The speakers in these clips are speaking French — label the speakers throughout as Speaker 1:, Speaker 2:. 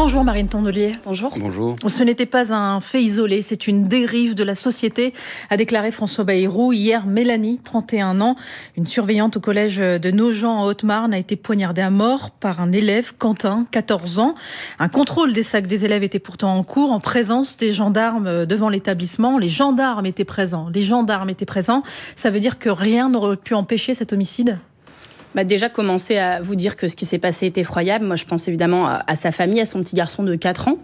Speaker 1: Bonjour Marine Tondelier.
Speaker 2: Bonjour.
Speaker 3: Bonjour.
Speaker 1: Ce n'était pas un fait isolé, c'est une dérive de la société, a déclaré François Bayrou. Hier, Mélanie, 31 ans, une surveillante au collège de Nogent en Haute-Marne, a été poignardée à mort par un élève, Quentin, 14 ans. Un contrôle des sacs des élèves était pourtant en cours, en présence des gendarmes devant l'établissement. Les gendarmes étaient présents. Ça veut dire que rien n'aurait pu empêcher cet homicide ?
Speaker 2: Déjà, commencer à vous dire que ce qui s'est passé est effroyable. Moi, je pense évidemment à sa famille, à son petit garçon de 4 ans,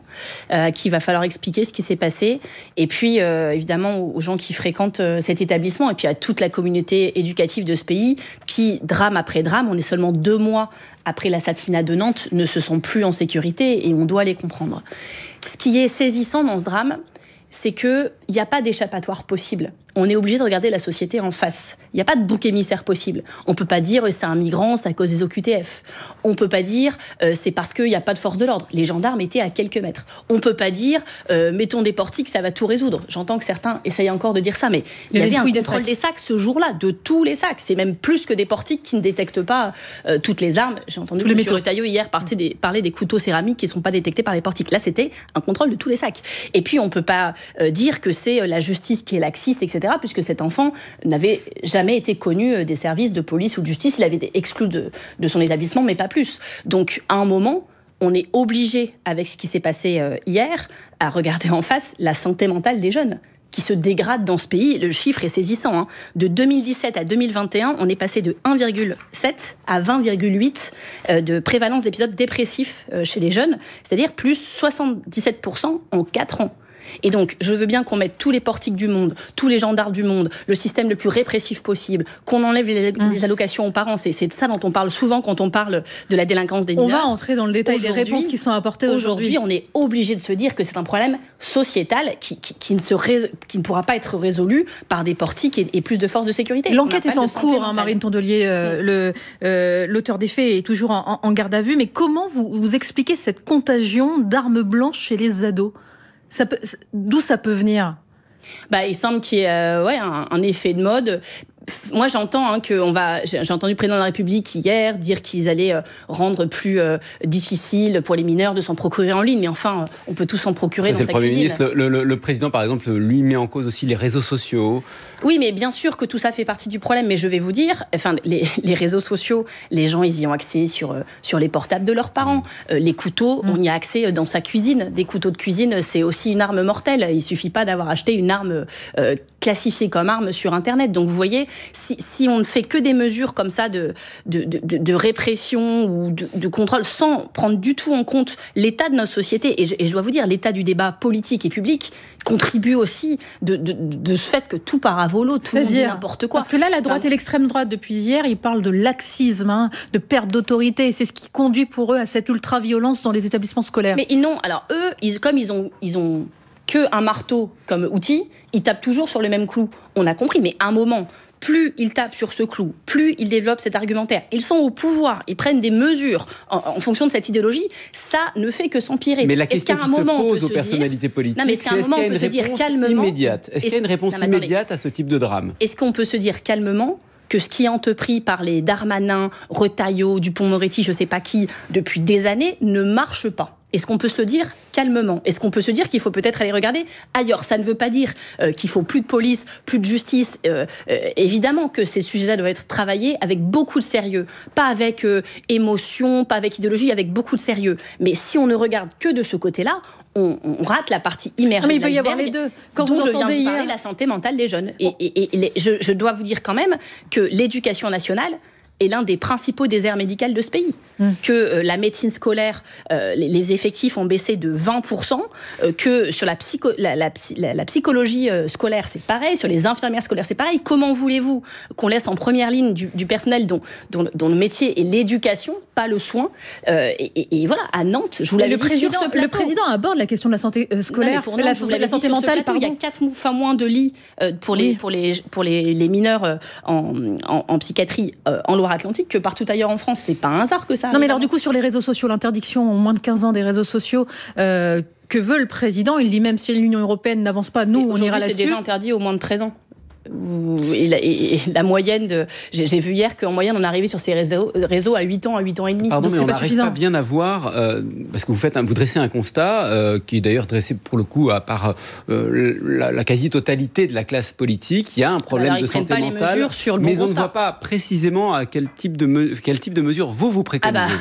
Speaker 2: qu'il va falloir expliquer ce qui s'est passé. Et puis, évidemment, aux gens qui fréquentent cet établissement, et puis à toute la communauté éducative de ce pays, qui, drame après drame, on est seulement 2 mois après l'assassinat de Nantes, ne se sentent plus en sécurité, et on doit les comprendre. Ce qui est saisissant dans ce drame, c'est qu'il n'y a pas d'échappatoire possible. On est obligé de regarder la société en face. Il n'y a pas de bouc émissaire possible. On ne peut pas dire c'est un migrant, c'est à cause des OQTF. On ne peut pas dire c'est parce qu'il n'y a pas de force de l'ordre. Les gendarmes étaient à quelques mètres. On ne peut pas dire mettons des portiques, ça va tout résoudre. J'entends que certains essayent encore de dire ça, mais il y avait un contrôle des sacs ce jour-là, de tous les sacs. C'est même plus que des portiques qui ne détectent pas toutes les armes. J'ai entendu M. Retailleau hier parler des couteaux céramiques qui ne sont pas détectés par les portiques. Là, c'était un contrôle de tous les sacs. Et puis, on ne peut pas dire que c'est la justice qui est laxiste, etc., puisque cet enfant n'avait jamais été connu des services de police ou de justice. Il avait été exclu de son établissement, mais pas plus. Donc, à un moment, on est obligé, avec ce qui s'est passé hier, à regarder en face la santé mentale des jeunes qui se dégradent dans ce pays. Le chiffre est saisissant. De 2017 à 2021, on est passé de 1,7 à 20,8 de prévalence d'épisodes dépressifs chez les jeunes, c'est-à-dire plus 77% en 4 ans. Et donc, je veux bien qu'on mette tous les portiques du monde, tous les gendarmes du monde, le système le plus répressif possible, qu'on enlève les allocations aux parents. C'est de ça dont on parle souvent quand on parle de la délinquance des mineurs.
Speaker 1: On va entrer dans le détail des réponses qui sont apportées aujourd'hui.
Speaker 2: Aujourd'hui, on est obligé de se dire que c'est un problème sociétal qui ne pourra pas être résolu par des portiques et plus de forces de sécurité.
Speaker 1: L'enquête est en cours, Marine Tondelier. L'auteur des faits est toujours en garde à vue. Mais comment vous expliquez cette contagion d'armes blanches chez les ados ? D'où ça peut venir ?
Speaker 2: Il semble qu'il y ait un effet de mode. Moi, j'entends j'ai entendu le président de la République hier dire qu'ils allaient rendre plus difficile pour les mineurs de s'en procurer en ligne. Mais enfin, on peut tous s'en procurer dans sa cuisine.
Speaker 3: C'est le Premier ministre. Le président, par exemple, lui met en cause aussi les réseaux sociaux.
Speaker 2: Oui, mais bien sûr que tout ça fait partie du problème. Mais je vais vous dire, les réseaux sociaux, les gens, ils y ont accès sur les portables de leurs parents. Les couteaux, on y a accès dans sa cuisine. Des couteaux de cuisine, c'est aussi une arme mortelle. Il suffit pas d'avoir acheté une arme classifiée comme arme sur Internet. Donc, vous voyez, si on ne fait que des mesures comme ça de répression ou de contrôle sans prendre du tout en compte l'état de notre société, et je dois vous dire, l'état du débat politique et public contribue aussi de ce fait que tout part à volo, tout le monde dit n'importe quoi.
Speaker 1: Parce que là, la droite et l'extrême droite, depuis hier, ils parlent de laxisme, de perte d'autorité, et c'est ce qui conduit pour eux à cette ultra-violence dans les établissements scolaires.
Speaker 2: Mais comme ils ont qu'un marteau comme outil, ils tapent toujours sur le même clou. On a compris, mais à un moment, plus ils tapent sur ce clou, plus ils développent cet argumentaire. Ils sont au pouvoir, ils prennent des mesures en fonction de cette idéologie. Ça ne fait que s'empirer.
Speaker 3: Mais la question qui se pose aux personnalités politiques,
Speaker 2: est-ce qu'il y a une réponse
Speaker 3: immédiate à ce type de drame ?
Speaker 2: Est-ce qu'on peut se dire calmement que ce qui est entrepris par les Darmanin, Retailleau, Dupond-Moretti, je ne sais pas qui, depuis des années, ne marche pas ? Est-ce qu'on peut se le dire calmement ? Est-ce qu'on peut se dire qu'il faut peut-être aller regarder ailleurs ? Ça ne veut pas dire qu'il faut plus de police, plus de justice. Évidemment que ces sujets-là doivent être travaillés avec beaucoup de sérieux. Pas avec émotion, pas avec idéologie, avec beaucoup de sérieux. Mais si on ne regarde que de ce côté-là, on rate la partie immergée.
Speaker 1: Mais il peut y avoir les deux.
Speaker 2: Quand vous entendez hier la santé mentale des jeunes. Je dois vous dire quand même que l'éducation nationale est l'un des principaux déserts médicaux de ce pays. Que la médecine scolaire, les effectifs ont baissé de 20%, que sur la psychologie scolaire, c'est pareil, sur les infirmières scolaires, c'est pareil. Comment voulez-vous qu'on laisse en première ligne du personnel dont le métier est l'éducation, pas le soin et voilà, à Nantes, je vous l'avais dit sur ce plateau.
Speaker 1: Le président aborde la question de la santé scolaire, la santé mentale.
Speaker 2: Il y a 4 fois moins de lits pour les mineurs en psychiatrie en Loire-Atlantique que partout ailleurs en France. C'est pas un hasard que ça.
Speaker 1: Non, mais alors du coup, sur les réseaux sociaux, l'interdiction en moins de 15 ans des réseaux sociaux, que veut le président ? Il dit même si l'Union européenne n'avance pas, nous, on ira là-dessus.
Speaker 2: C'est déjà interdit aux moins de 13 ans. Et la moyenne j'ai vu hier qu'en moyenne, on arrivait sur ces réseaux à 8 ans, à 8 ans et demi.
Speaker 3: Pardon,
Speaker 2: donc
Speaker 3: mais
Speaker 2: c'est
Speaker 3: on n'arrive pas bien à voir, parce que vous dressez un constat qui est d'ailleurs dressé pour le coup par la quasi-totalité de la classe politique. Il y a un problème de santé mentale, mais on ne voit pas précisément à quel type de mesures vous préconisez.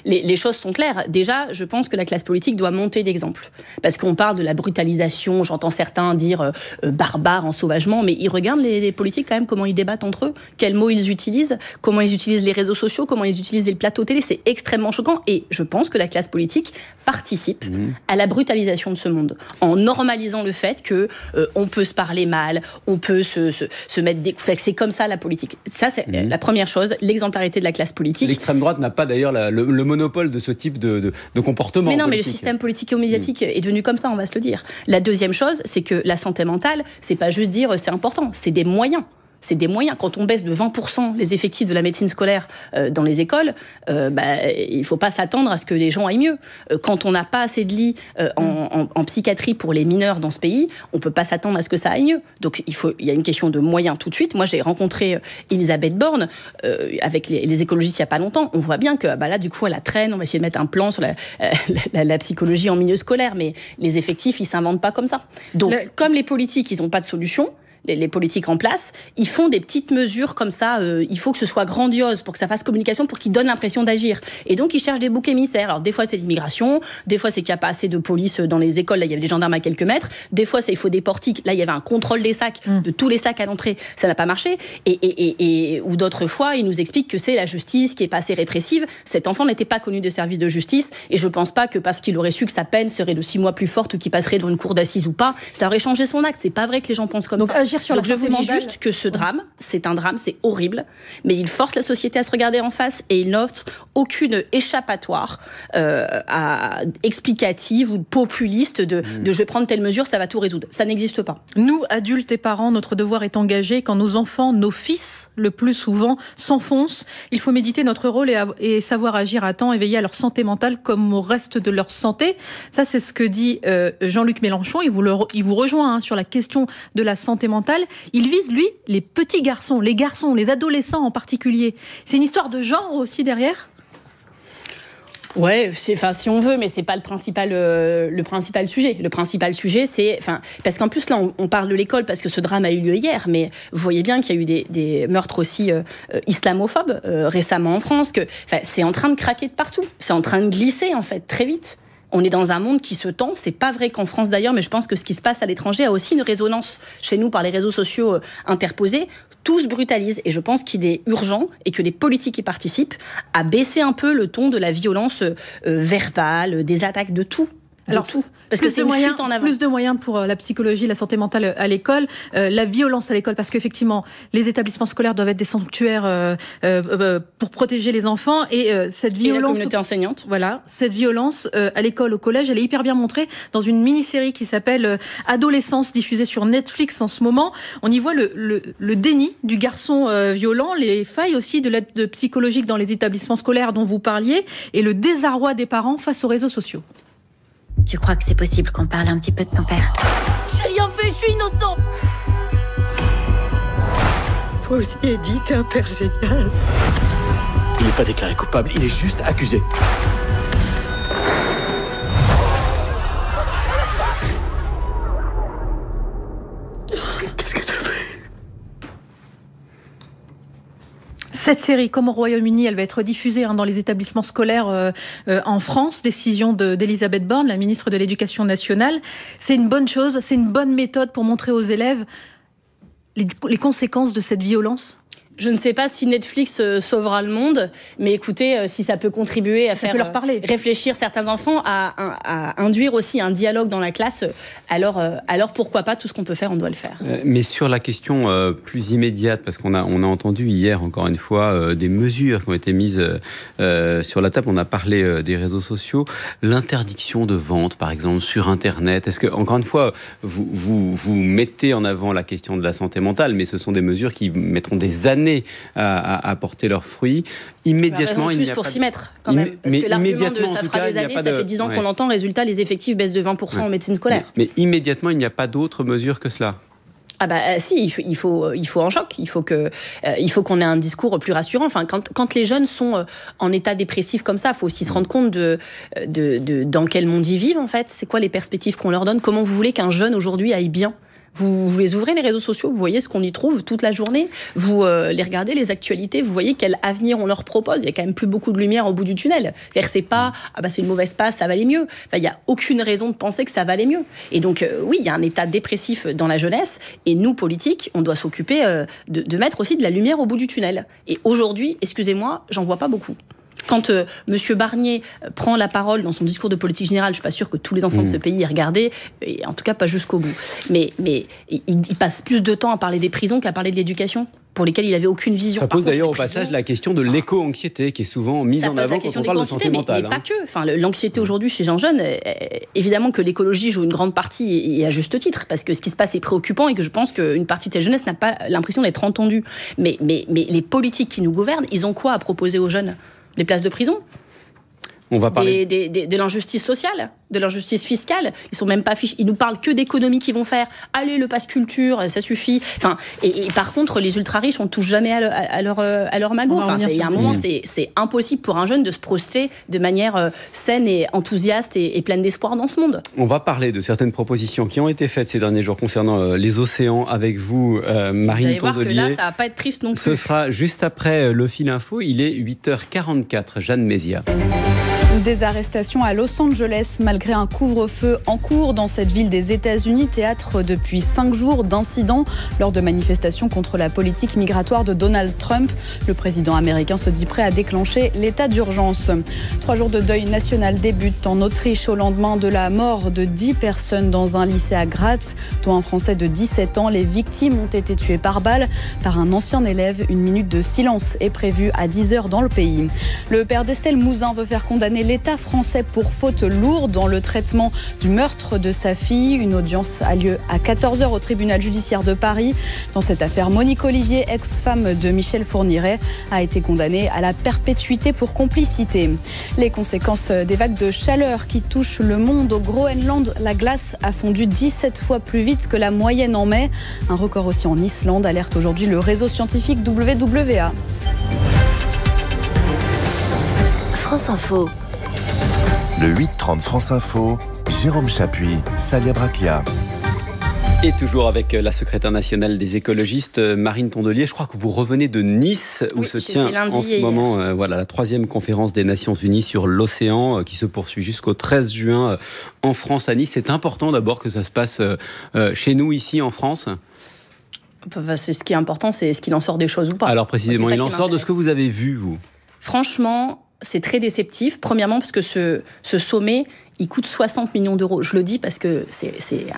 Speaker 2: Les choses sont claires. Déjà, je pense que la classe politique doit monter d'exemple. Parce qu'on parle de la brutalisation, j'entends certains dire barbare, ensauvagement, mais ils regardent les politiques quand même, comment ils débattent entre eux, quels mots ils utilisent, comment ils utilisent les réseaux sociaux, comment ils utilisent les plateaux télé. C'est extrêmement choquant. Et je pense que la classe politique participe à la brutalisation de ce monde, en normalisant le fait que on peut se parler mal, on peut se mettre des... C'est comme ça la politique. Ça, c'est la première chose, l'exemplarité de la classe politique.
Speaker 3: L'extrême droite n'a pas d'ailleurs le monopole de ce type de comportement.
Speaker 2: Mais non,
Speaker 3: politique.
Speaker 2: mais le système politique et médiatique est devenu comme ça, on va se le dire. La deuxième chose, c'est que la santé mentale, c'est pas juste dire c'est important, c'est des moyens. C'est des moyens. Quand on baisse de 20% les effectifs de la médecine scolaire dans les écoles, il ne faut pas s'attendre à ce que les gens aillent mieux. Quand on n'a pas assez de lits en psychiatrie pour les mineurs dans ce pays, on ne peut pas s'attendre à ce que ça aille mieux. Donc il y a une question de moyens tout de suite. Moi, j'ai rencontré Elisabeth Borne avec les écologistes il n'y a pas longtemps. On voit bien que là, du coup, à la traîne, on va essayer de mettre un plan sur la psychologie en milieu scolaire. Mais les effectifs, ils ne s'inventent pas comme ça. Donc, comme les politiques, ils n'ont pas de solution, les politiques en place, ils font des petites mesures comme ça, il faut que ce soit grandiose pour que ça fasse communication, pour qu'ils donnent l'impression d'agir. Et donc, ils cherchent des boucs émissaires. Alors, des fois, c'est l'immigration, des fois, c'est qu'il n'y a pas assez de police dans les écoles, là, il y avait des gendarmes à quelques mètres, des fois, il faut des portiques, là, il y avait un contrôle des sacs, de tous les sacs à l'entrée, ça n'a pas marché, ou d'autres fois, ils nous expliquent que c'est la justice qui n'est pas assez répressive. Cet enfant n'était pas connu de service de justice, et je ne pense pas que parce qu'il aurait su que sa peine serait de 6 mois plus forte ou qu'il passerait devant une cour d'assises ou pas, ça aurait changé son acte. C'est pas vrai que les gens pensent comme ça. Donc je vous dis juste que ce drame, c'est un drame, c'est horrible, mais il force la société à se regarder en face et il n'offre aucune échappatoire explicative ou populiste de je vais prendre telle mesure, ça va tout résoudre. Ça n'existe pas.
Speaker 1: Nous, adultes et parents, notre devoir est engagé. Quand nos enfants, nos fils, le plus souvent, s'enfoncent, il faut méditer notre rôle et savoir agir à temps et veiller à leur santé mentale comme au reste de leur santé. Ça, c'est ce que dit Jean-Luc Mélenchon. Il vous rejoint sur la question de la santé mentale. Il vise, lui, les petits garçons, les adolescents en particulier. C'est une histoire de genre aussi derrière ?
Speaker 2: Ouais, si on veut, mais c'est pas le principal sujet. Le principal sujet, c'est, parce qu'en plus là, on parle de l'école parce que ce drame a eu lieu hier, mais vous voyez bien qu'il y a eu des meurtres aussi islamophobes récemment en France. C'est en train de craquer de partout. C'est en train de glisser en fait très vite. On est dans un monde qui se tend. C'est pas vrai qu'en France d'ailleurs, mais je pense que ce qui se passe à l'étranger a aussi une résonance chez nous par les réseaux sociaux interposés. Tout se brutalise et je pense qu'il est urgent et que les politiques y participent à baisser un peu le ton de la violence verbale, des attaques, de tout.
Speaker 1: Alors, parce que c'est une fuite en avant. Plus de moyens pour la psychologie, la santé mentale à l'école, la violence à l'école, parce qu'effectivement, les établissements scolaires doivent être des sanctuaires pour protéger les enfants et cette violence.
Speaker 2: Et la communauté enseignante.
Speaker 1: Voilà, cette violence à l'école, au collège, elle est hyper bien montrée dans une mini-série qui s'appelle Adolescence, diffusée sur Netflix en ce moment. On y voit le déni du garçon violent, les failles aussi de l'aide psychologique dans les établissements scolaires dont vous parliez, et le désarroi des parents face aux réseaux sociaux.
Speaker 4: Tu crois que c'est possible qu'on parle un petit peu de ton père ?
Speaker 5: J'ai rien fait, je suis innocent.
Speaker 6: Toi aussi, Eddie, t'es un père génial.
Speaker 7: Il n'est pas déclaré coupable, il est juste accusé.
Speaker 6: Qu'est-ce que t'as fait ?
Speaker 1: Cette série, comme au Royaume-Uni, elle va être diffusée dans les établissements scolaires en France. Décision d'Elisabeth Borne, la ministre de l'Éducation nationale. C'est une bonne chose, c'est une bonne méthode pour montrer aux élèves les conséquences de cette violence.
Speaker 2: Je ne sais pas si Netflix sauvera le monde, mais écoutez, si ça peut contribuer à faire
Speaker 1: leur parler.
Speaker 2: Réfléchir certains enfants, à induire aussi un dialogue dans la classe, alors pourquoi pas, tout ce qu'on peut faire, on doit le faire.
Speaker 3: Mais sur la question plus immédiate, parce qu'on a entendu hier, encore une fois, des mesures qui ont été mises sur la table, on a parlé des réseaux sociaux, l'interdiction de vente, par exemple, sur Internet. Est-ce que, encore une fois, vous mettez en avant la question de la santé mentale, mais ce sont des mesures qui mettront des années à porter leurs fruits. Immédiatement, il n'y a
Speaker 2: pour
Speaker 3: pas
Speaker 2: s'y mettre, quand même. Parce que l'argument de ça fera des années, ça fait 10 ans qu'on l'entend, résultat, les effectifs baissent de 20% en médecine scolaire.
Speaker 3: Mais immédiatement, il n'y a pas d'autre mesure que cela.
Speaker 2: Si, il faut un choc. Il faut qu'on ait un discours plus rassurant. Enfin, quand les jeunes sont en état dépressif comme ça, il faut aussi se rendre compte de dans quel monde ils vivent en fait. C'est quoi les perspectives qu'on leur donne? Comment vous voulez qu'un jeune aujourd'hui aille bien? Vous les ouvrez les réseaux sociaux, vous voyez ce qu'on y trouve toute la journée, vous les regardez les actualités, vous voyez quel avenir on leur propose. Il y a quand même plus beaucoup de lumière au bout du tunnel. C'est-à-dire c'est pas c'est une mauvaise passe, ça va aller mieux. Enfin, il y a aucune raison de penser que ça va aller mieux. Et donc oui, il y a un état dépressif dans la jeunesse et nous politiques, on doit s'occuper de mettre aussi de la lumière au bout du tunnel. Et aujourd'hui, excusez-moi, j'en vois pas beaucoup. Quand M. Barnier prend la parole dans son discours de politique générale, je ne suis pas sûre que tous les enfants de ce pays aient regardé, et en tout cas pas jusqu'au bout. Mais il passe plus de temps à parler des prisons qu'à parler de l'éducation, pour lesquelles il n'avait aucune vision.
Speaker 3: Ça pose d'ailleurs au passage la question de l'éco-anxiété qui est souvent mise en avant quand on parle de santé mentale.
Speaker 2: Mais pas que. Enfin, l'anxiété aujourd'hui chez un jeune, évidemment que l'écologie joue une grande partie et à juste titre, parce que ce qui se passe est préoccupant et que je pense qu'une partie de cette jeunesse n'a pas l'impression d'être entendue. Mais les politiques qui nous gouvernent, ils ont quoi à proposer aux jeunes? Des places de prison?
Speaker 3: On va parler
Speaker 2: de l'injustice sociale, de l'injustice fiscale. Ils sont même pas fichus. Ils nous parlent que d'économies qu'ils vont faire. Allez, le pass culture, ça suffit. Enfin, et par contre, les ultra riches on touche jamais à leur magot. Enfin, il y a un moment, c'est impossible pour un jeune de se projeter de manière saine et enthousiaste et pleine d'espoir dans ce monde.
Speaker 3: On va parler de certaines propositions qui ont été faites ces derniers jours concernant les océans avec vous, Marine Tondelier. Vous allez voir que
Speaker 2: là, ça va pas être triste non plus.
Speaker 3: Ce sera juste après le fil info. Il est 8h44. Jeanne Mézia.
Speaker 8: Des arrestations à Los Angeles malgré un couvre-feu en cours dans cette ville des États-Unis, théâtre depuis 5 jours d'incidents lors de manifestations contre la politique migratoire de Donald Trump. Le président américain se dit prêt à déclencher l'état d'urgence. 3 jours de deuil national débutent en Autriche au lendemain de la mort de 10 personnes dans un lycée à Graz, dont un Français de 17 ans. Les victimes ont été tuées par balle par un ancien élève. Une minute de silence est prévue à 10h dans le pays. Le père d'Estelle Mouzin veut faire condamner l'État français pour faute lourde dans le traitement du meurtre de sa fille. Une audience a lieu à 14h au tribunal judiciaire de Paris. Dans cette affaire, Monique Olivier, ex-femme de Michel Fourniret, a été condamnée à la perpétuité pour complicité. Les conséquences des vagues de chaleur qui touchent le monde. Au Groenland, la glace a fondu 17 fois plus vite que la moyenne en mai. Un record aussi en Islande, alerte aujourd'hui le réseau scientifique WWA.
Speaker 5: France Info.
Speaker 9: Le 8h30 France Info, Jérôme Chapuis, Salia Braclia.
Speaker 3: Et toujours avec la secrétaire nationale des écologistes, Marine Tondelier. Je crois que vous revenez de Nice, où se tient en ce moment la 3e conférence des Nations Unies sur l'océan, qui se poursuit jusqu'au 13 juin en France, à Nice. C'est important d'abord que ça se passe chez nous, ici en France.
Speaker 2: C'est ce qui est important, c'est ce qu'il en sort des choses ou pas.
Speaker 3: Alors précisément, il en sort de ce que vous avez vu, vous?
Speaker 2: Franchement, c'est très déceptif. Premièrement, parce que ce sommet, il coûte 60 millions d'euros. Je le dis parce que c'est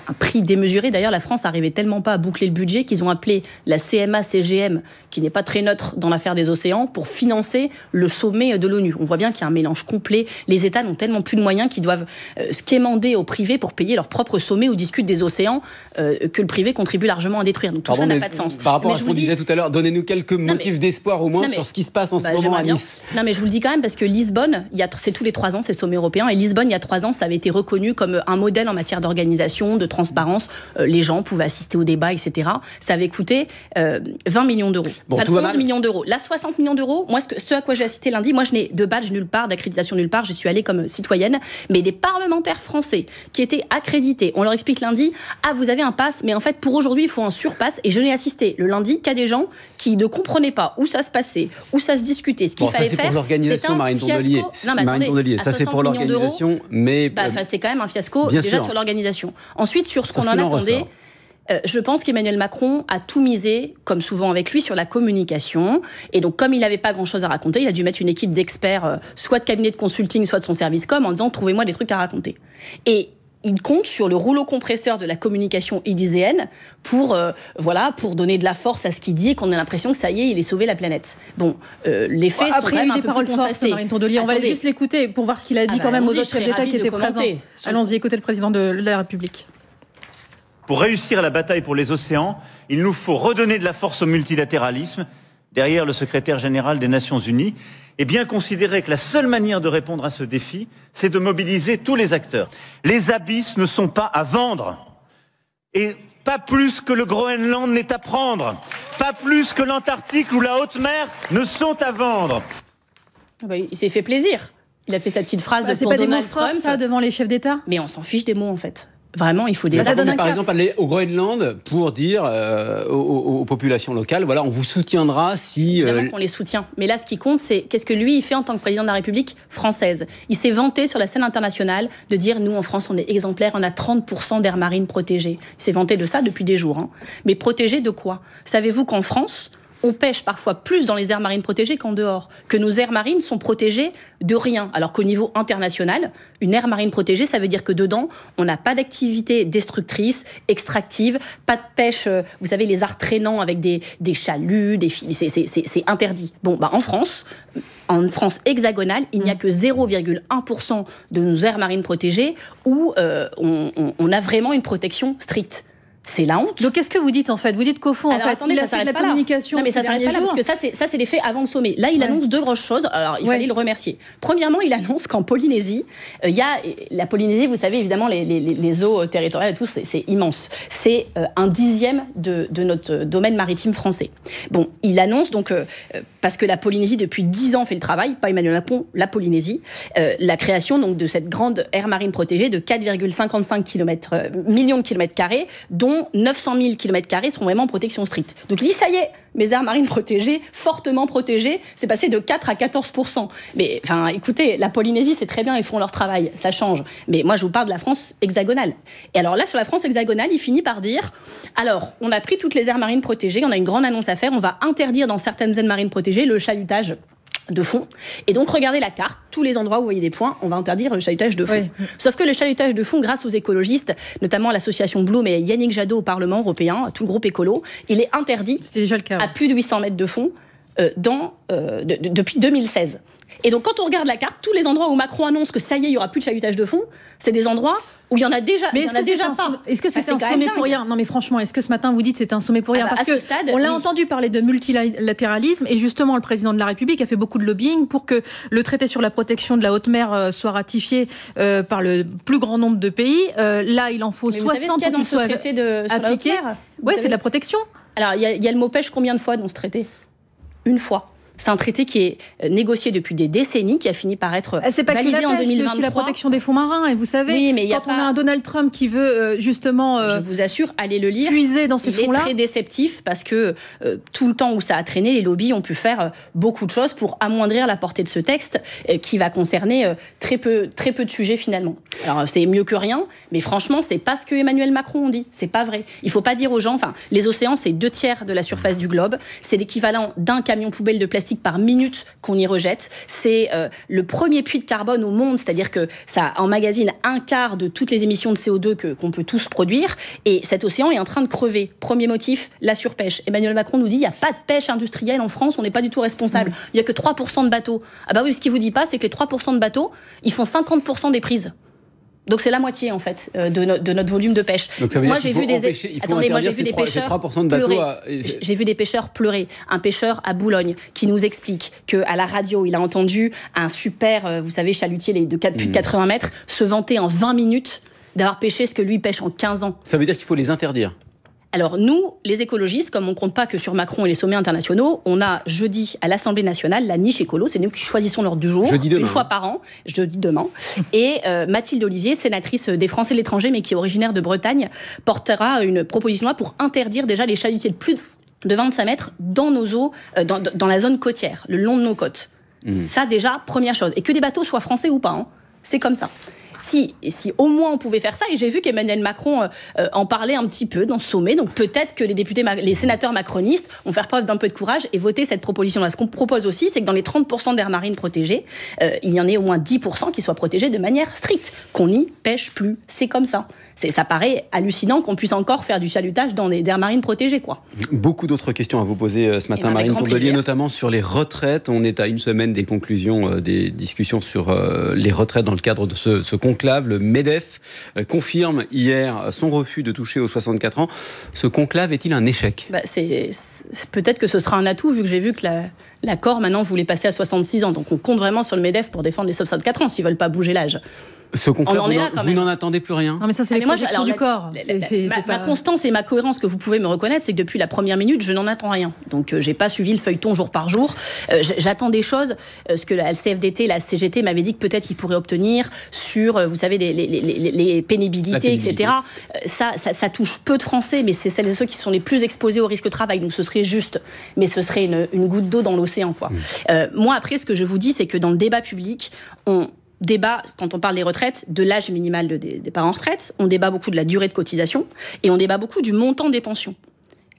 Speaker 2: un prix démesuré. D'ailleurs, la France n'arrivait tellement pas à boucler le budget qu'ils ont appelé la CMA-CGM, qui n'est pas très neutre dans l'affaire des océans, pour financer le sommet de l'ONU. On voit bien qu'il y a un mélange complet. Les États n'ont tellement plus de moyens qu'ils doivent se quémander au privé pour payer leur propre sommet où discutent des océans que le privé contribue largement à détruire. Donc tout ça n'a pas de sens.
Speaker 3: Par rapport à ce qu'on disait tout à l'heure, donnez-nous quelques motifs d'espoir au moins sur ce qui se passe en ce moment à Nice.
Speaker 2: Non mais je vous le dis quand même parce que Lisbonne, c'est tous les 3 ans, c'est le sommet européen, et Lisbonne, il y a 3 ans, ça avait été reconnu comme un modèle en matière d'organisation, de transparence. Les gens pouvaient assister au débat, etc. Ça avait coûté 20 millions d'euros. Enfin, 11 millions d'euros. Là, 60 millions d'euros, moi, ce à quoi j'ai assisté lundi, moi, je n'ai de badge nulle part, d'accréditation nulle part, j'y suis allée comme citoyenne, mais des parlementaires français qui étaient accrédités, on leur explique lundi, vous avez un pass, mais en fait, pour aujourd'hui, il faut un surpass, et je n'ai assisté le lundi qu'à des gens qui ne comprenaient pas où ça se passait, où ça se discutait, ce qu'il fallait faire.
Speaker 3: Ça, c'est pour l'organisation, Marine Tondelier. Marine Tondelier, ça, c'est pour l'organisation, mais...
Speaker 2: c'est quand même un fiasco déjà sur l'organisation. Ensuite, sur ce qu'on en attendait, je pense qu'Emmanuel Macron a tout misé, comme souvent avec lui, sur la communication. Et donc, comme il n'avait pas grand-chose à raconter, il a dû mettre une équipe d'experts, soit de cabinet de consulting, soit de son service com, en disant « Trouvez-moi des trucs à raconter ». Et il compte sur le rouleau compresseur de la communication élyséenne pour donner de la force à ce qu'il dit et qu'on a l'impression que ça y est, il est sauvé la planète. Bon, les faits sont quand même un peu plus contrastés. Après, il y a eu des paroles fortes, Marine
Speaker 1: Tondelier. On va juste l'écouter pour voir ce qu'il a dit quand même aux autres chefs d'État qui étaient présents. Allons-y, écoutez le président de la République.
Speaker 10: Pour réussir la bataille pour les océans, il nous faut redonner de la force au multilatéralisme. Derrière le secrétaire général des Nations Unies, et bien considérer que la seule manière de répondre à ce défi, c'est de mobiliser tous les acteurs. Les abysses ne sont pas à vendre. Et Pas plus que le Groenland n'est à prendre. Pas plus que l'Antarctique ou la haute mer ne sont à vendre.
Speaker 2: Il s'est fait plaisir. Il a fait sa petite phrase
Speaker 1: c'est
Speaker 2: pour
Speaker 1: pas
Speaker 2: Donald
Speaker 1: des mots forts,
Speaker 2: Trump.
Speaker 1: ça, devant les chefs d'État?
Speaker 2: Mais on s'en fiche des mots, en fait. Vraiment, il faut des...
Speaker 3: Ça donne par exemple aller au Groenland pour dire aux populations locales, voilà, on vous soutiendra si...
Speaker 2: Évidemment qu'on les soutient. Mais là, ce qui compte, c'est qu'est-ce que lui, il fait en tant que président de la République française. Il s'est vanté sur la scène internationale de dire, nous, en France, on est exemplaires, on a 30% d'aires marines protégées. Il s'est vanté de ça depuis des jours. Hein. Mais protégées de quoi? Savez-vous qu'en France, on pêche parfois plus dans les aires marines protégées qu'en dehors, que nos aires marines sont protégées de rien, alors qu'au niveau international, une aire marine protégée, ça veut dire que dedans, on n'a pas d'activité destructrice, extractive, pas de pêche, vous savez, les arts traînants avec des chaluts, des filets, c'est interdit. Bon, en France hexagonale, il n'y a que 0,1% de nos aires marines protégées où on a vraiment une protection stricte. C'est la honte.
Speaker 1: Donc qu'est-ce que vous dites en fait? Vous dites qu'au fond,
Speaker 2: attendez,
Speaker 1: il a fait de la communication.
Speaker 2: Non, mais ça s'arrête pas là, parce que ça c'est les faits avant le sommet. Là, il annonce deux grosses choses. Alors, il fallait le remercier. Premièrement, il annonce qu'en Polynésie, il y a la Polynésie, vous savez évidemment, les eaux territoriales et tout, c'est immense. C'est 1/10 de notre domaine maritime français. Bon, il annonce donc parce que la Polynésie depuis 10 ans fait le travail, pas Emmanuel Macron, la Polynésie, la création donc de cette grande aire marine protégée de 4,55 millions de kilomètres carrés, dont 900 000 km² seront vraiment en protection stricte. Donc il dit, ça y est, mes aires marines protégées, fortement protégées, c'est passé de 4 à 14%. Mais écoutez, la Polynésie, c'est très bien, ils font leur travail, ça change. Mais moi, je vous parle de la France hexagonale. Et alors là, sur la France hexagonale, il finit par dire, alors, on a pris toutes les aires marines protégées, on a une grande annonce à faire, on va interdire dans certaines aires marines protégées le chalutage de fond. Et donc, regardez la carte, tous les endroits où vous voyez des points, on va interdire le chalutage de fond. Oui. Sauf que le chalutage de fond, grâce aux écologistes, notamment l'association Bloom et Yannick Jadot au Parlement européen, tout le groupe écolo, il est interdit
Speaker 1: déjà le cas,
Speaker 2: à plus de 800 mètres de fond depuis 2016. Et donc, quand on regarde la carte, tous les endroits où Macron annonce que ça y est, il n'y aura plus de chalutage de fond, c'est des endroits où il y en a déjà.
Speaker 1: Mais est-ce que c'est un sommet pour rien? Non, mais franchement, est-ce que ce matin vous dites c'est un sommet pour rien? Parce que on l'a entendu parler de multilatéralisme et justement le président de la République a fait beaucoup de lobbying pour que le traité sur la protection de la haute mer soit ratifié par le plus grand nombre de pays. Là, il en faut 60 pour qu'il soit appliqué. Oui, c'est de la protection.
Speaker 2: Alors, il y a le mot pêche combien de fois dans ce traité? Une fois. C'est un traité qui est négocié depuis des décennies, qui a fini par être validé en 2023.
Speaker 1: C'est aussi la protection des fonds marins. Et vous savez, quand on a un Donald Trump qui veut justement,
Speaker 2: je vous assure, allez le lire,
Speaker 1: puiser dans ces fonds-là.
Speaker 2: Il est très déceptif parce que tout le temps où ça a traîné, les lobbies ont pu faire beaucoup de choses pour amoindrir la portée de ce texte qui va concerner très peu de sujets finalement. Alors c'est mieux que rien, mais franchement, c'est pas ce que Emmanuel Macron a dit. C'est pas vrai. Il faut pas dire aux gens, les océans, c'est 2/3 de la surface du globe. C'est l'équivalent d'un camion poubelle de plastique par minute qu'on y rejette. C'est le premier puits de carbone au monde, c'est-à-dire que ça emmagasine 1/4 de toutes les émissions de CO2 qu'on peut tous produire. Et cet océan est en train de crever. Premier motif, la surpêche. Emmanuel Macron nous dit il n'y a pas de pêche industrielle en France, on n'est pas du tout responsable. Il n'y a que 3% de bateaux. Ah bah oui, ce qu'il vous dit pas, c'est que les 3% de bateaux, ils font 50% des prises. Donc c'est la moitié en fait de notre volume de pêche.
Speaker 3: Moi j'ai vu des pêcheurs
Speaker 2: pleurer. J'ai vu des pêcheurs pleurer. Un pêcheur à Boulogne qui nous explique que à la radio il a entendu un super, vous savez, chalutier de plus de 80 mètres se vanter en 20 minutes d'avoir pêché ce que lui pêche en 15 ans.
Speaker 3: Ça veut dire qu'il faut les interdire.
Speaker 2: Alors nous, les écologistes, comme on ne compte pas que sur Macron et les sommets internationaux, on a jeudi à l'Assemblée nationale la niche écolo, c'est nous qui choisissons l'ordre du jour, une fois par an, jeudi demain. Et Mathilde Ollivier, sénatrice des Français de l'étranger, mais qui est originaire de Bretagne, portera une proposition de loi pour interdire déjà les chalutiers de plus de 25 mètres dans nos eaux, dans la zone côtière, le long de nos côtes. Ça déjà, première chose. Et que des bateaux soient français ou pas, hein, c'est comme ça. Si au moins on pouvait faire ça, et j'ai vu qu'Emmanuel Macron en parlait un petit peu dans ce sommet, donc peut-être que les sénateurs macronistes vont faire preuve d'un peu de courage et voter cette proposition-là. Ce qu'on propose aussi, c'est que dans les 30% d'aires marines protégées, il y en ait au moins 10% qui soient protégés de manière stricte, qu'on n'y pêche plus. C'est comme ça. Ça paraît hallucinant qu'on puisse encore faire du chalutage dans des aires marines protégées, quoi.
Speaker 3: Beaucoup d'autres questions à vous poser ce matin, Marine Tondelier, notamment sur les retraites. On est à une semaine des conclusions des discussions sur les retraites dans le cadre de ce conclave. Le MEDEF confirme hier son refus de toucher aux 64 ans. Ce conclave est-il un échec ?
Speaker 2: Peut-être que ce sera un atout, vu que j'ai vu que l'accord maintenant voulait passer à 66 ans. Donc on compte vraiment sur le MEDEF pour défendre les 64 ans, s'ils ne veulent pas bouger l'âge.
Speaker 3: Ce concret,
Speaker 2: On en est là, quand
Speaker 3: vous
Speaker 2: même.
Speaker 3: n'en attendez plus rien?
Speaker 1: Non, mais ça, c'est les projections du corps.
Speaker 2: Ma constance et ma cohérence que vous pouvez me reconnaître, c'est que depuis la première minute, je n'en attends rien. Donc, j'ai pas suivi le feuilleton jour par jour. J'attends des choses. Ce que la CFDT, la CGT m'avait dit que peut-être ils pourraient obtenir sur, vous savez, les pénibilités, etc. Ça touche peu de Français, mais c'est celles et ceux qui sont les plus exposés au risque de travail. Donc, ce serait juste, mais ce serait une goutte d'eau dans l'océan, quoi. Moi, après, ce que je vous dis, c'est que dans le débat public, on débat, quand on parle des retraites, de l'âge minimal des départs en retraite, on débat beaucoup de la durée de cotisation, et on débat beaucoup du montant des pensions.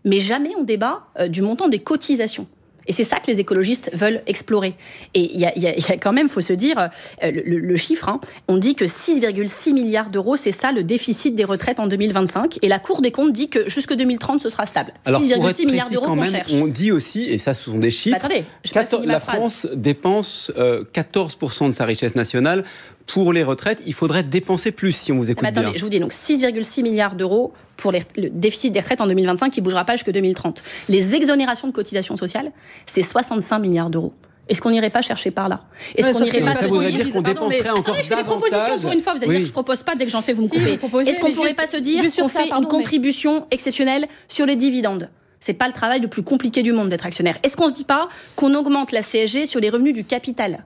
Speaker 2: Mais jamais on débat du montant des cotisations. Et c'est ça que les écologistes veulent explorer. Et il y a quand même, il faut se dire, le chiffre, hein, on dit que 6,6 milliards d'euros, c'est ça le déficit des retraites en 2025. Et la Cour des comptes dit que jusque 2030, ce sera stable. 6,6 milliards d'euros qu'on cherche.
Speaker 3: On dit aussi, et ça ce sont des chiffres, la France dépense 14% de sa richesse nationale pour les retraites. Il faudrait dépenser plus si on vous écoute bien.
Speaker 2: Je vous dis donc 6,6 milliards d'euros pour le déficit des retraites en 2025 qui ne bougera pas jusqu'à 2030. Les exonérations de cotisations sociales, c'est 65 milliards d'euros. Est-ce qu'on n'irait pas chercher par là? Est-ce qu'on n'irait pas
Speaker 3: ça voudrait dire qu'on dépenserait encore davantage.
Speaker 2: Je fais des propositions pour une fois. Vous allez dire que je ne propose pas. Dès que j'en fais, vous me coupez. Est-ce qu'on ne pourrait pas se dire qu'on fait une contribution exceptionnelle sur les dividendes? C'est pas le travail le plus compliqué du monde d'être actionnaire. Est-ce qu'on ne se dit pas qu'on augmente la CSG sur les revenus du capital?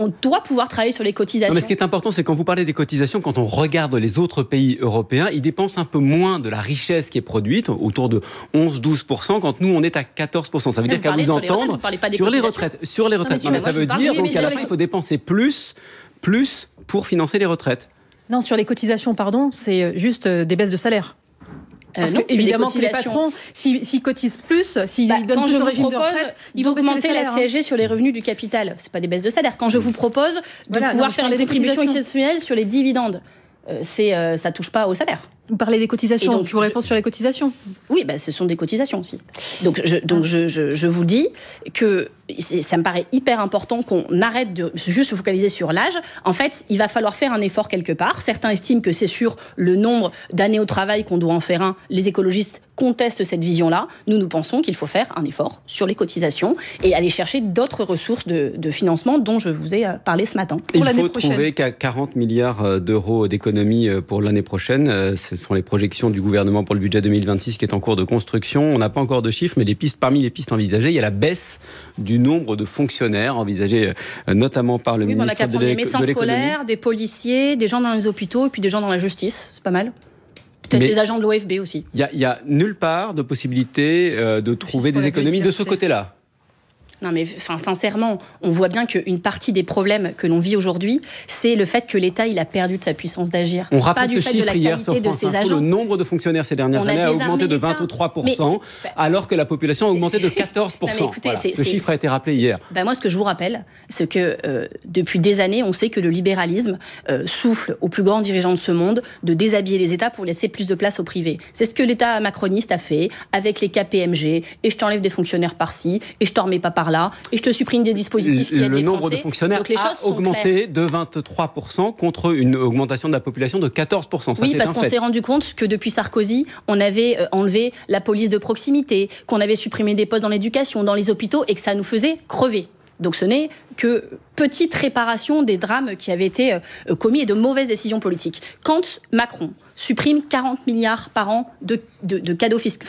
Speaker 2: On doit pouvoir travailler sur les cotisations.
Speaker 3: Non, mais ce qui est important, c'est quand vous parlez des cotisations, quand on regarde les autres pays européens, ils dépensent un peu moins de la richesse qui est produite, autour de 11-12%, quand nous, on est à 14%. Ça veut dire qu'à vous entendre, sur les retraites. Non, mais ça veut dire qu'à la fin, il faut dépenser plus pour financer les retraites.
Speaker 1: Non, sur les cotisations, pardon, c'est juste des baisses de salaire. Parce que, évidemment, les patrons, s'ils cotisent plus, s'ils donnent plus au régime de retraite, ils vont
Speaker 2: augmenter la CSG sur les revenus du capital. C'est pas des baisses de salaire. Quand je vous propose de pouvoir faire les contributions exceptionnelles sur les dividendes, ça touche pas au salaire.
Speaker 1: Vous parlez des cotisations, donc je vous réponds sur les cotisations.
Speaker 2: Oui, ce sont des cotisations aussi. Donc je vous dis que ça me paraît hyper important qu'on arrête de juste se focaliser sur l'âge. En fait, il va falloir faire un effort quelque part. Certains estiment que c'est sur le nombre d'années au travail qu'on doit en faire un. Les écologistes contestent cette vision-là. Nous pensons qu'il faut faire un effort sur les cotisations et aller chercher d'autres ressources de financement dont je vous ai parlé ce matin.
Speaker 3: Il faut trouver qu'à 40 milliards d'euros d'économies pour l'année prochaine. Ce sont les projections du gouvernement pour le budget 2026 qui est en cours de construction. On n'a pas encore de chiffres, mais parmi les pistes envisagées, il y a la baisse du nombre de fonctionnaires envisagée notamment par le ministre de l'économie. On a qu'à prendre des médecins scolaires,
Speaker 2: des policiers, des gens dans les hôpitaux et puis des gens dans la justice. C'est pas mal. Peut-être les agents de l'OFB aussi.
Speaker 3: Il n'y a nulle part de possibilité de trouver des économies de ce côté-là.
Speaker 2: Non mais sincèrement, on voit bien qu'une partie des problèmes que l'on vit aujourd'hui, c'est le fait que l'État il a perdu de sa puissance d'agir.
Speaker 3: On rappelle ce chiffre hier sur France Info, le nombre de fonctionnaires ces dernières années a augmenté de 23%, alors que la population a augmenté de 14%. Voilà. Ce chiffre a été rappelé hier.
Speaker 2: Moi, ce que je vous rappelle, c'est que depuis des années, on sait que le libéralisme souffle aux plus grands dirigeants de ce monde de déshabiller les États pour laisser plus de place au privé. C'est ce que l'État macroniste a fait avec les KPMG, et je t'enlève des fonctionnaires par-ci, et je t'en remets pas par-là, et je te supprime des dispositifs qui aident les Français.
Speaker 3: Le nombre de fonctionnaires a augmenté de 23% contre une augmentation de la population de 14%. Ça,
Speaker 2: oui, parce qu'on s'est rendu compte que depuis Sarkozy, on avait enlevé la police de proximité, qu'on avait supprimé des postes dans l'éducation, dans les hôpitaux, et que ça nous faisait crever. Donc ce n'est que petite réparation des drames qui avaient été commis et de mauvaises décisions politiques. Quand Macron supprime 40 milliards par an de cadeaux fiscaux,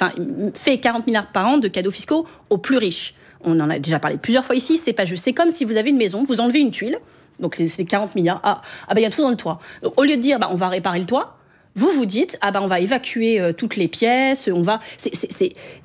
Speaker 2: fait 40 milliards par an de cadeaux fiscaux aux plus riches. On en a déjà parlé plusieurs fois ici, c'est pas juste. C'est comme si vous avez une maison, vous enlevez une tuile, donc c'est 40 milliards, il y a tout dans le toit. Donc, au lieu de dire, on va réparer le toit, vous dites, on va évacuer toutes les pièces,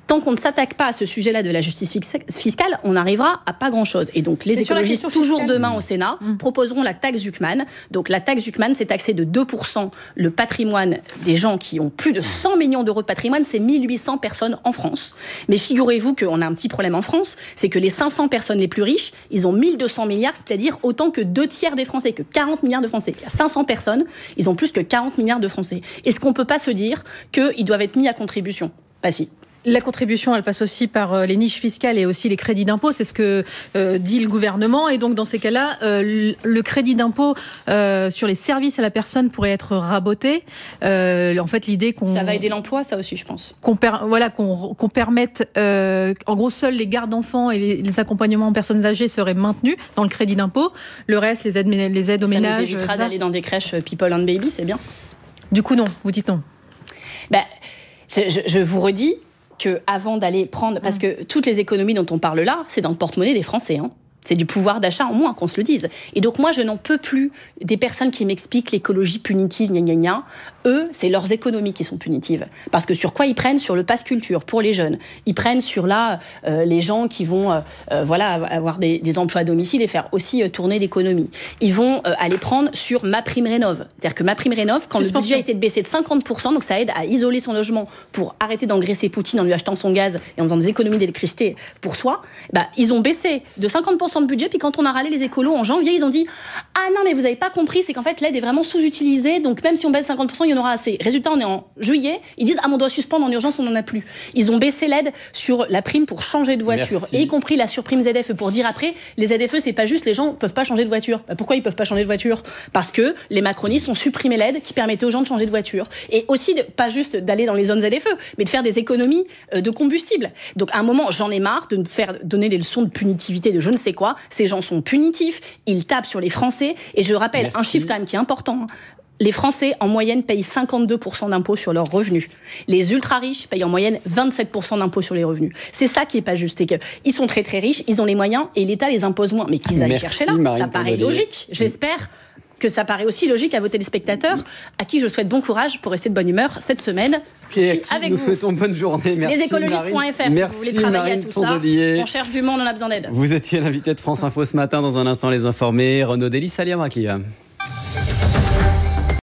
Speaker 2: tant qu'on ne s'attaque pas à ce sujet-là de la justice fiscale, on n'arrivera à pas grand-chose. Et donc, les écologistes, toujours demain au Sénat, proposeront la taxe Zuckman. Donc, la taxe Zuckman, c'est taxer de 2% le patrimoine des gens qui ont plus de 100 millions d'euros de patrimoine. C'est 1800 personnes en France. Mais figurez-vous qu'on a un petit problème en France, c'est que les 500 personnes les plus riches, ils ont 1200 milliards, c'est-à-dire autant que 2/3 des Français, que 40 milliards de Français. Il y a 500 personnes, ils ont plus que 40 milliards de Français. Est-ce qu'on ne peut pas se dire qu'ils doivent être mis à contribution? Pas si.
Speaker 1: La contribution, elle passe aussi par les niches fiscales et aussi les crédits d'impôt. C'est ce que dit le gouvernement. Et donc, dans ces cas-là, le crédit d'impôt sur les services à la personne pourrait être raboté. En fait, l'idée qu'on...
Speaker 2: Ça va aider l'emploi, ça aussi, je pense.
Speaker 1: Qu'on permette... en gros, seuls les gardes d'enfants et les accompagnements en personnes âgées seraient maintenus dans le crédit d'impôt. Le reste, les aides aux ménages... Ça
Speaker 2: nous évitera d'aller dans des crèches People and Baby, c'est bien.
Speaker 1: Du coup, non. Vous dites non.
Speaker 2: Je vous redis qu'avant d'aller prendre... Parce que toutes les économies dont on parle là, c'est dans le porte-monnaie des Français. C'est du pouvoir d'achat en moins, qu'on se le dise. Et donc moi, je n'en peux plus des personnes qui m'expliquent l'écologie punitive, gna gna gna. Eux, c'est leurs économies qui sont punitives. Parce que sur quoi ils prennent? Sur le pass culture, pour les jeunes. Ils prennent sur les gens qui vont avoir des emplois à domicile et faire aussi tourner l'économie. Ils vont aller prendre sur MaPrimeRénov'. C'est-à-dire que MaPrimeRénov', quand le budget a été baissé de 50%, donc ça aide à isoler son logement pour arrêter d'engraisser Poutine en lui achetant son gaz et en faisant des économies d'électricité pour soi, ils ont baissé de 50% de budget, puis quand on a râlé les écolos en janvier, ils ont dit « Ah non, mais vous n'avez pas compris, c'est qu'en fait l'aide est vraiment sous-utilisée, donc même si on baisse 50%, il y en aura assez. » Résultat, on est en juillet, ils disent « Ah, mais on doit suspendre en urgence, on n'en a plus. » Ils ont baissé l'aide sur la prime pour changer de voiture, et y compris la surprime ZFE, pour dire après, les ZFE, c'est pas juste les gens ne peuvent pas changer de voiture. Pourquoi ils ne peuvent pas changer de voiture? Parce que les macronistes ont supprimé l'aide qui permettait aux gens de changer de voiture. Et aussi, pas juste d'aller dans les zones ZFE, mais de faire des économies de combustible. Donc à un moment, j'en ai marre de nous faire donner des leçons de punitivité, de je ne sais quoi. Ces gens sont punitifs, ils tapent sur les Français. Et je rappelle un chiffre quand même qui est important. Les Français, en moyenne, payent 52% d'impôts sur leurs revenus. Les ultra-riches payent en moyenne 27% d'impôts sur les revenus. C'est ça qui n'est pas juste. C'est qu'ils sont très très riches, ils ont les moyens et l'État les impose moins. Mais qu'ils aillent chercher là, ça paraît logique. J'espère que ça paraît aussi logique à vos téléspectateurs, à qui je souhaite bon courage pour rester de bonne humeur cette semaine. Je suis avec vous.
Speaker 3: Nous souhaitons bonne journée. Merci,
Speaker 2: Lesécologistes.fr, si vous voulez travailler à tout ça. On cherche du monde, on a besoin d'aide.
Speaker 3: Vous étiez l'invité de France Info ce matin. Dans un instant, les informés. Renaud Delis, Salia Mraklia.